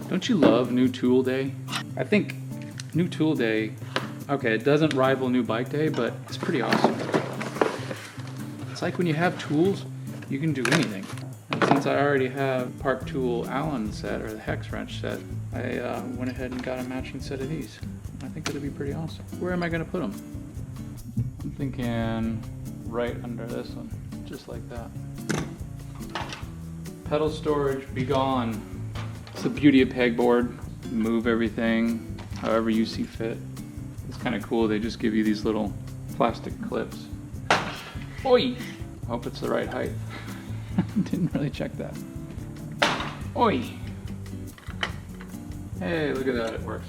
Don't you love New Tool Day? I think New Tool Day, okay, it doesn't rival New Bike Day, but it's pretty awesome. It's like when you have tools, you can do anything. And since I already have Park Tool Allen set, or the hex wrench set, I went ahead and got a matching set of these. I think it'll be pretty awesome. Where am I gonna put them? I'm thinking right under this one, just like that. Pedal storage, be gone. It's the beauty of pegboard. Move everything however you see fit. It's kind of cool. They just give you these little plastic clips. Oi! Hope it's the right height. Didn't really check that. Oi! Hey, look at that, it works.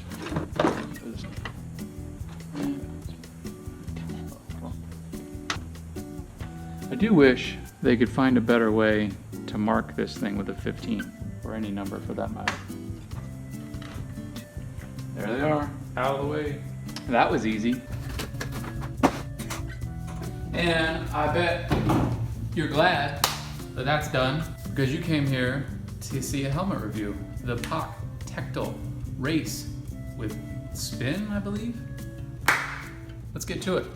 I do wish they could find a better way to mark this thing with a 15, or any number for that matter. There they are, out of the way. That was easy. And I bet you're glad that that's done, because you came here to see a helmet review. The POC Tectal Race with Spin, I believe. Let's get to it.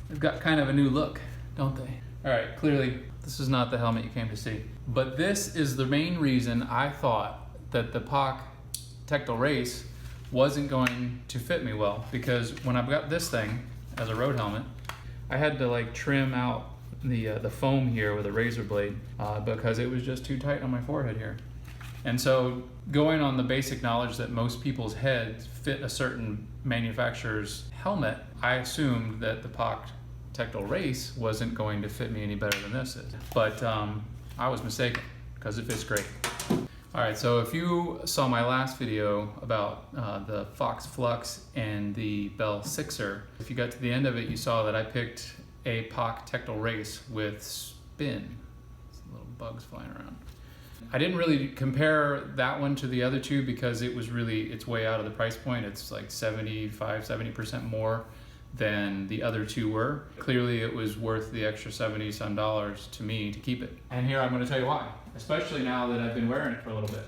They've got kind of a new look, don't they? All right, clearly this is not the helmet you came to see, but this is the main reason I thought that the POC Tectal Race wasn't going to fit me well, because when I got this thing as a road helmet, I had to like trim out the foam here with a razor blade because it was just too tight on my forehead here. And so going on the basic knowledge that most people's heads fit a certain manufacturer's helmet, I assumed that the POC Tectal Race wasn't going to fit me any better than this is. But I was mistaken, because it fits great. All right, so if you saw my last video about the Fox Flux and the Bell Sixer, if you got to the end of it, you saw that I picked a POC Tectal Race with Spin. Little bugs flying around. I didn't really compare that one to the other two because it was really, it's way out of the price point. It's like 70% more than the other two were. Clearly it was worth the extra 70 some dollars to me to keep it. And here I'm going to tell you why, especially now that I've been wearing it for a little bit.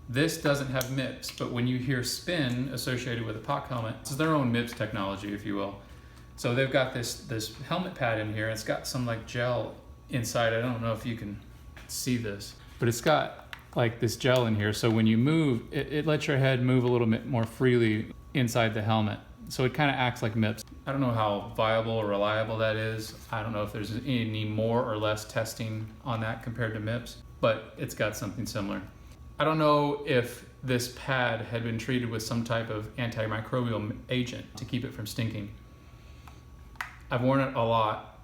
This doesn't have MIPS, but when you hear Spin associated with a POC helmet, it's their own MIPS technology, if you will. So they've got this helmet pad in here. It's got some like gel inside. I don't know if you can see this, but it's got like this gel in here. So when you move, it lets your head move a little bit more freely inside the helmet. So it kind of acts like MIPS. I don't know how viable or reliable that is. I don't know if there's any more or less testing on that compared to MIPS, but it's got something similar. I don't know if this pad had been treated with some type of antimicrobial agent to keep it from stinking. I've worn it a lot.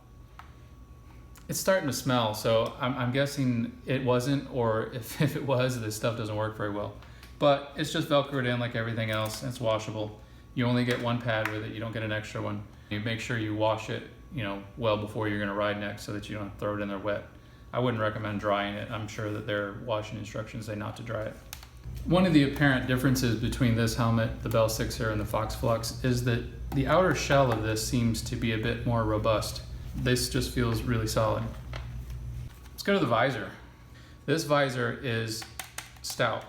It's starting to smell, so I'm guessing it wasn't, or if it was, this stuff doesn't work very well. But it's just Velcroed in like everything else, and it's washable. You only get one pad with it, you don't get an extra one. You make sure you wash it, well before you're gonna ride next so that you don't throw it in there wet. I wouldn't recommend drying it. I'm sure that their washing instructions say not to dry it. One of the apparent differences between this helmet, the Bell Sixer, and the Fox Flux is that the outer shell of this seems to be a bit more robust. This just feels really solid. Let's go to the visor. This visor is stout.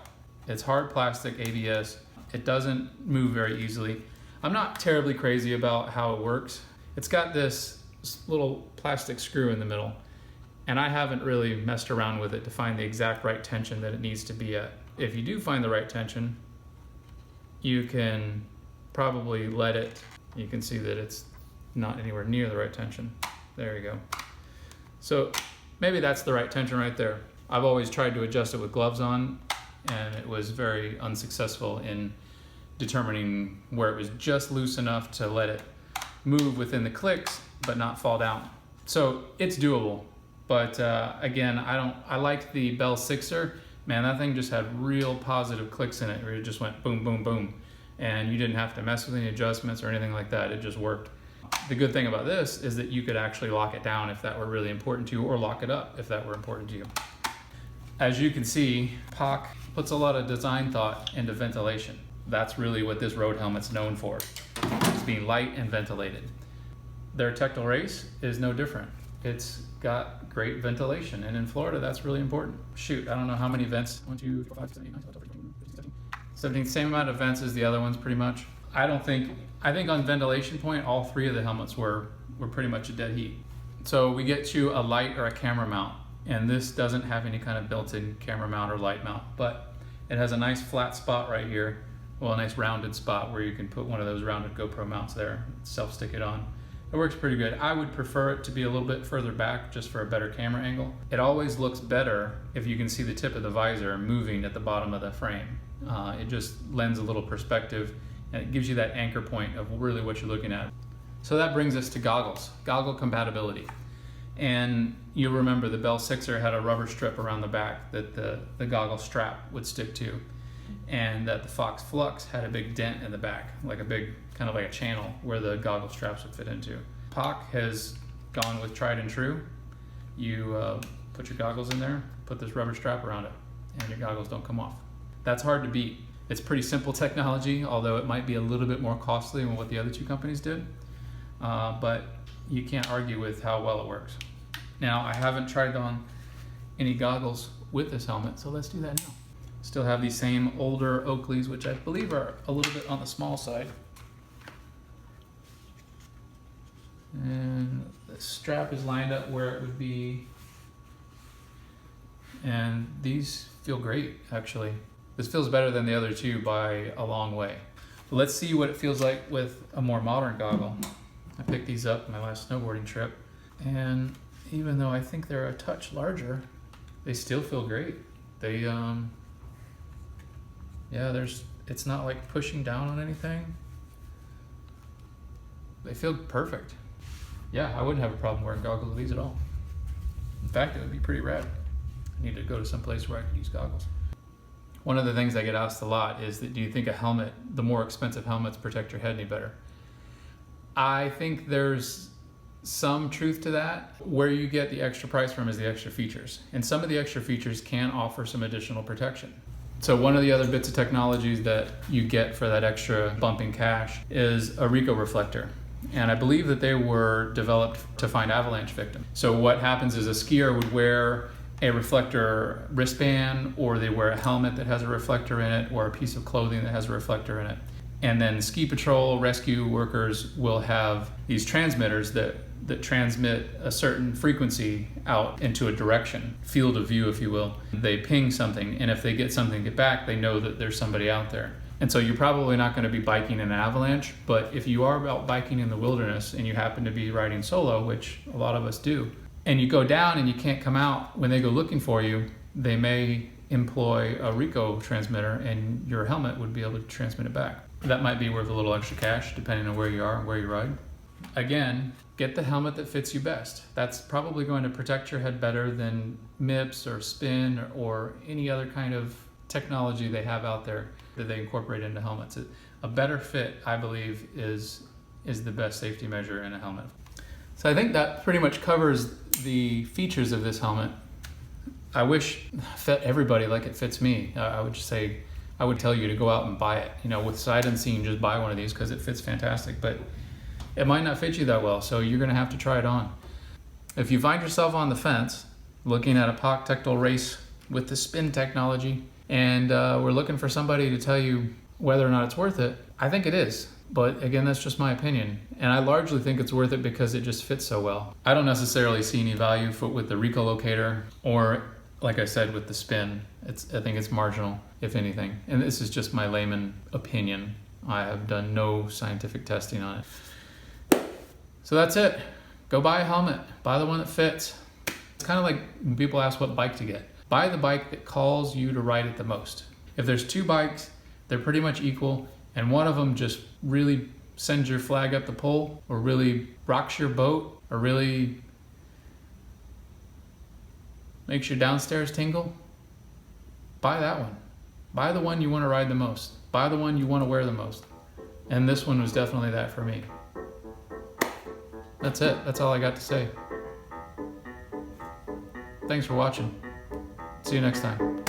It's hard plastic ABS. It doesn't move very easily. I'm not terribly crazy about how it works. It's got this little plastic screw in the middle, and I haven't really messed around with it to find the exact right tension that it needs to be at. If you do find the right tension, you can probably let it. You can see that it's not anywhere near the right tension. There you go. So maybe that's the right tension right there. I've always tried to adjust it with gloves on, and it was very unsuccessful in determining where it was just loose enough to let it move within the clicks but not fall down. So it's doable, but again, I like the Bell Sixer. Man, that thing just had real positive clicks in it where it just went boom, boom, boom, and you didn't have to mess with any adjustments or anything like that. It just worked. The good thing about this is that you could actually lock it down if that were really important to you, or lock it up if that were important to you. As you can see, POC puts a lot of design thought into ventilation. That's really what this road helmet's known for. It's being light and ventilated. Their Tectal Race is no different. It's got great ventilation, and in Florida, that's really important. Shoot, I don't know how many vents. 1, 2, 3, 4, 5, 6, 7, 8, 9, 10, 11, 12, 13, 14, 15, 16, 17, same amount of vents as the other ones, pretty much. I think on ventilation point, all 3 of the helmets were pretty much a dead heat. So we get to a light or a camera mount, and this doesn't have any kind of built-in camera mount or light mount, but it has a nice flat spot right here. Well, a nice rounded spot where you can put one of those rounded GoPro mounts there, self-stick it on. It works pretty good. I would prefer it to be a little bit further back just for a better camera angle. It always looks better if you can see the tip of the visor moving at the bottom of the frame. It just lends a little perspective, and it gives you that anchor point of really what you're looking at. So that brings us to goggles, goggle compatibility. And you'll remember the Bell 6er had a rubber strip around the back that the goggle strap would stick to, and that the Fox Flux had a big dent in the back, like a big, kind of like a channel where the goggle straps would fit into. POC has gone with tried and true. You put your goggles in there, put this rubber strap around it, and your goggles don't come off. That's hard to beat. It's pretty simple technology, although it might be a little bit more costly than what the other 2 companies did. But you can't argue with how well it works. Now, I haven't tried on any goggles with this helmet, so let's do that now. Still have these same older Oakleys, which I believe are a little bit on the small side. And the strap is lined up where it would be. And these feel great, actually. This feels better than the other 2 by a long way. But let's see what it feels like with a more modern goggle. I picked these up my last snowboarding trip, and even though I think they're a touch larger, they still feel great. They, yeah, it's not like pushing down on anything. They feel perfect. Yeah, I wouldn't have a problem wearing goggles with these at all. In fact, it would be pretty rad. I need to go to some place where I can use goggles. One of the things I get asked a lot is that, do you think the more expensive helmets protect your head any better? I think there's some truth to that. Where you get the extra price from is the extra features. And some of the extra features can offer some additional protection. So one of the other bits of technologies that you get for that extra bump in cash is a Recco reflector. And I believe that they were developed to find avalanche victims. So what happens is a skier would wear a reflector wristband, or they wear a helmet that has a reflector in it, or a piece of clothing that has a reflector in it. And then ski patrol rescue workers will have these transmitters that transmit a certain frequency out into a direction, field of view, if you will. They ping something, and if they get something get back, they know that there's somebody out there. And so you're probably not going to be biking in an avalanche, but if you are out biking in the wilderness and you happen to be riding solo, which a lot of us do, and you go down and you can't come out, when they go looking for you, they may employ a Recco transmitter, and your helmet would be able to transmit it back. That might be worth a little extra cash depending on where you are and where you ride. Again, get the helmet that fits you best. That's probably going to protect your head better than MIPS or Spin or any other kind of technology they have out there that they incorporate into helmets. A better fit, I believe, is the best safety measure in a helmet. So I think that pretty much covers the features of this helmet. I wish it fit everybody like it fits me. I would tell you to go out and buy it. With sight unseen, just buy one of these because it fits fantastic. But it might not fit you that well, so you're going to have to try it on. If you find yourself on the fence looking at a POC Tectal race with the Spin technology, and we're looking for somebody to tell you whether or not it's worth it, I think it is. But again, that's just my opinion. And I largely think it's worth it because it just fits so well. I don't necessarily see any value with the Recco locator, or like I said, with the Spin. I think it's marginal, if anything. And this is just my layman opinion. I have done no scientific testing on it. So that's it. Go buy a helmet. Buy the one that fits. It's kind of like when people ask what bike to get. Buy the bike that calls you to ride it the most. If there's 2 bikes, they're pretty much equal, and one of them just really sends your flag up the pole, or really rocks your boat, or really makes your downstairs tingle, buy that one. Buy the one you want to ride the most. Buy the one you want to wear the most. And this one was definitely that for me. That's it. That's all I got to say. Thanks for watching. See you next time.